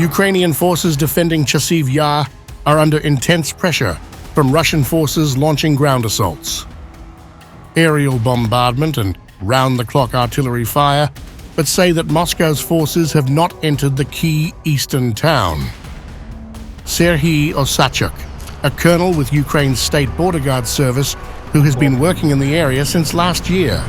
Ukrainian forces defending Chasiv Yar are under intense pressure from Russian forces launching ground assaults. Aerial bombardment and round-the-clock artillery fire, but say that Moscow's forces have not entered the key eastern town. Serhii Osachuk, a colonel with Ukraine's State Border Guard Service who has been working in the area since last year,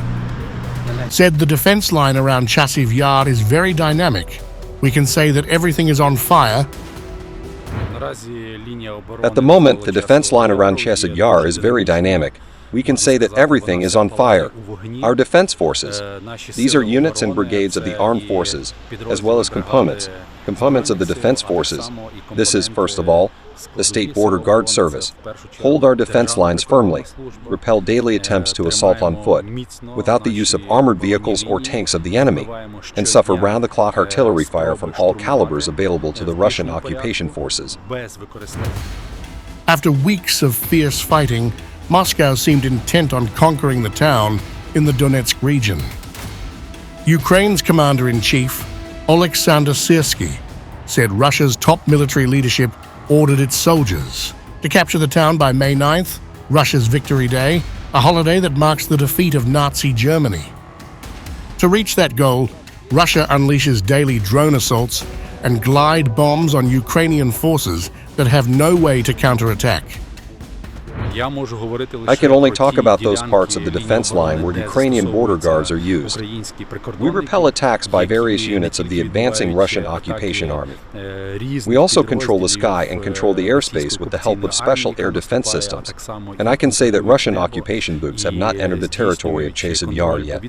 said the defense line around Chasiv Yar is very dynamic. We can say that everything is on fire. At the moment, the defense line around Chasiv Yar is very dynamic. We can say that everything is on fire. Our defense forces, these are units and brigades of the armed forces, as well as components of the defense forces. This is, first of all, the State Border Guard Service. Hold our defense lines firmly, repel daily attempts to assault on foot, without the use of armored vehicles or tanks of the enemy, and suffer round-the-clock artillery fire from all calibers available to the Russian occupation forces. After weeks of fierce fighting, Moscow seemed intent on conquering the town in the Donetsk region. Ukraine's commander-in-chief, Alexander Serhii, said Russia's top military leadership ordered its soldiers to capture the town by May 9th, Russia's Victory Day, a holiday that marks the defeat of Nazi Germany. To reach that goal, Russia unleashes daily drone assaults and glide bombs on Ukrainian forces that have no way to counterattack. I can only talk about those parts of the defense line where Ukrainian border guards are used. We repel attacks by various units of the advancing Russian occupation army. We also control the sky and control the airspace with the help of special air defense systems. And I can say that Russian occupation boats have not entered the territory of Chasiv Yar yet.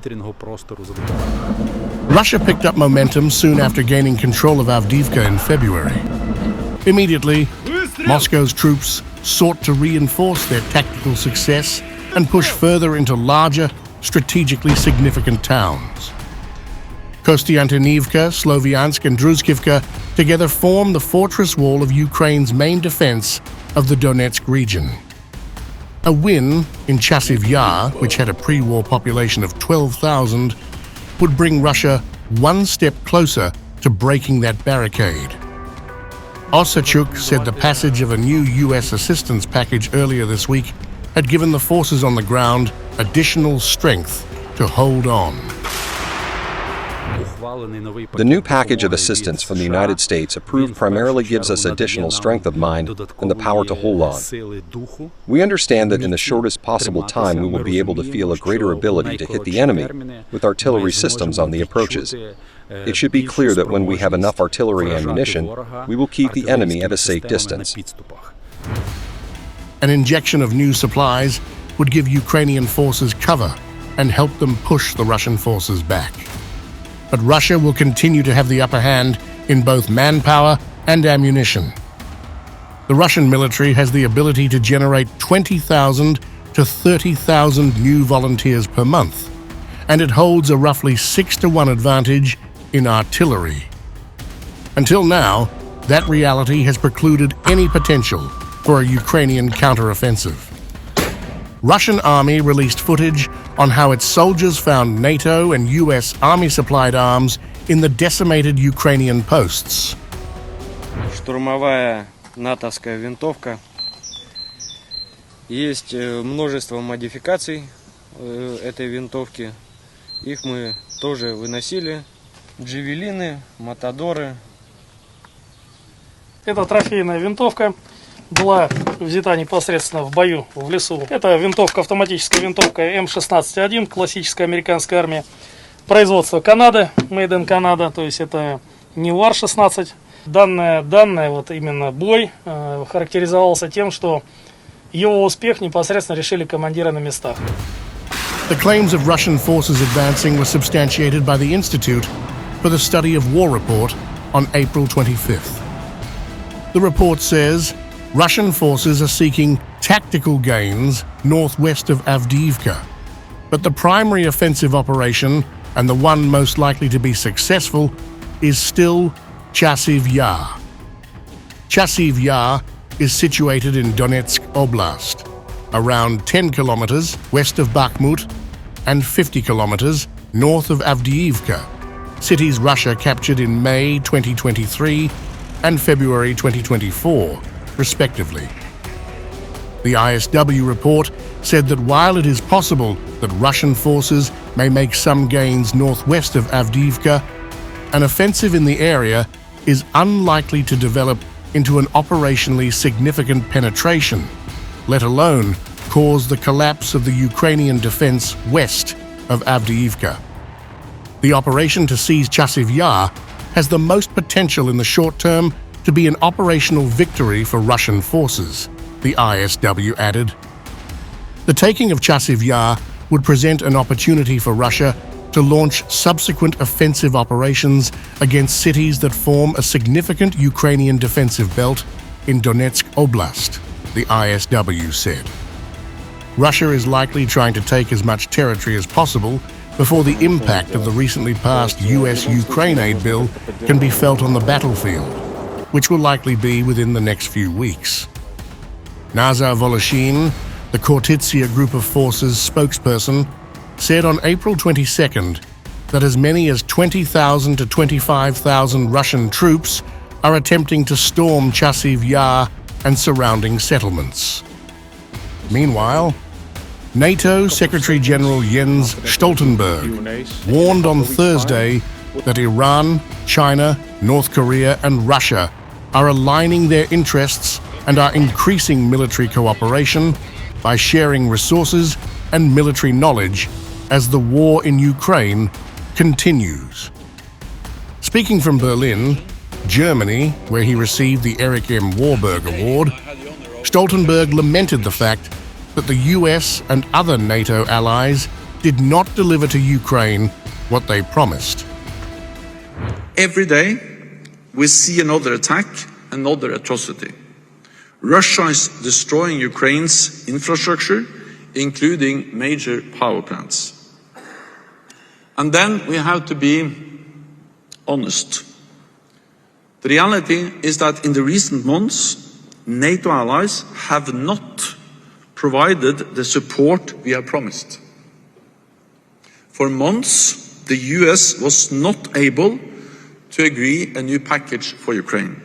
Russia picked up momentum soon after gaining control of Avdiivka in February. Immediately, Moscow's troops sought to reinforce their tactical success and push further into larger, strategically significant towns. Kostiantynivka, Sloviansk, and Druzhkivka together form the fortress wall of Ukraine's main defense of the Donetsk region. A win in Chasiv Yar, which had a pre-war population of 12,000, would bring Russia one step closer to breaking that barricade. Osachuk said the passage of a new U.S. assistance package earlier this week had given the forces on the ground additional strength to hold on. The new package of assistance from the United States approved primarily gives us additional strength of mind and the power to hold on. We understand that in the shortest possible time we will be able to feel a greater ability to hit the enemy with artillery systems on the approaches. It should be clear that when we have enough artillery ammunition, we will keep the enemy at a safe distance. An injection of new supplies would give Ukrainian forces cover and help them push the Russian forces back. But Russia will continue to have the upper hand in both manpower and ammunition. The Russian military has the ability to generate 20,000 to 30,000 new volunteers per month, and it holds a roughly 6-to-1 advantage in artillery. Until now, that reality has precluded any potential for a Ukrainian counteroffensive. Russian army released footage on how its soldiers found NATO and US army-supplied arms in the decimated Ukrainian posts. Штурмовая натовская винтовка. Есть множество модификаций этой винтовки. Их мы тоже выносили. Джавелины, матадоры. Это трофейная винтовка. Была взята непосредственно в бою в лесу. Это винтовка, автоматическая винтовка М16-1, классическая американская армия. Производство Канады, Made in Canada, то есть это не УАР-16. Данный вот именно бой характеризовался тем, что его успех непосредственно решили командиры на местах. The claims of Russian forces advancing were substantiated by the Institute for the Study of War report on April 25th. The report says Russian forces are seeking tactical gains northwest of Avdiivka, but the primary offensive operation, and the one most likely to be successful, is still Chasiv Yar. Chasiv Yar is situated in Donetsk Oblast, around 10 kilometers west of Bakhmut and 50 kilometers north of Avdiivka, cities Russia captured in May 2023 and February 2024, respectively. The ISW report said that while it is possible that Russian forces may make some gains northwest of Avdiivka, an offensive in the area is unlikely to develop into an operationally significant penetration, let alone cause the collapse of the Ukrainian defense west of Avdiivka. The operation to seize Chasiv Yar has the most potential in the short term to be an operational victory for Russian forces, the ISW added. The taking of Chasiv Yar would present an opportunity for Russia to launch subsequent offensive operations against cities that form a significant Ukrainian defensive belt in Donetsk Oblast, the ISW said. Russia is likely trying to take as much territory as possible before the impact of the recently passed US-Ukraine aid bill can be felt on the battlefield, which will likely be within the next few weeks. Nazar Voloshin, the Kortitsia Group of Forces spokesperson, said on April 22nd that as many as 20,000 to 25,000 Russian troops are attempting to storm Chasiv Yar and surrounding settlements. Meanwhile, NATO Secretary-General Jens Stoltenberg warned on Thursday that Iran, China, North Korea and Russia are aligning their interests and are increasing military cooperation by sharing resources and military knowledge as the war in Ukraine continues. Speaking from Berlin, Germany, where he received the Erich M. Warburg Award, Stoltenberg lamented the fact that the US and other NATO allies did not deliver to Ukraine what they promised. Every day, we see another attack, another atrocity. Russia is destroying Ukraine's infrastructure, including major power plants. And then we have to be honest. The reality is that in the recent months, NATO allies have not provided the support we have promised. For months, the US was not able to agree a new package for Ukraine.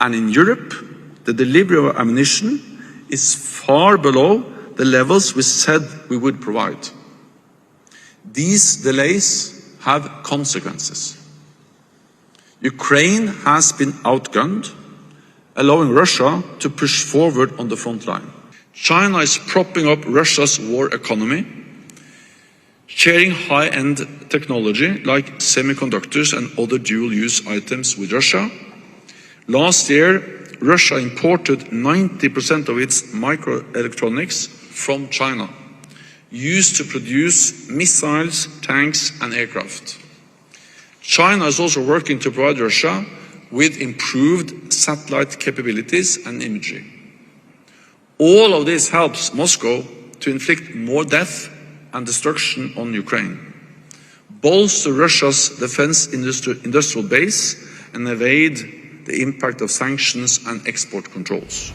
And in Europe, the delivery of ammunition is far below the levels we said we would provide. These delays have consequences. Ukraine has been outgunned, allowing Russia to push forward on the front line. China is propping up Russia's war economy, sharing high-end technology like semiconductors and other dual-use items with Russia. Last year, Russia imported 90% of its microelectronics from China, used to produce missiles, tanks and aircraft. China is also working to provide Russia with improved satellite capabilities and imagery. All of this helps Moscow to inflict more death and destruction on Ukraine, bolster Russia's defense industrial base and evade the impact of sanctions and export controls.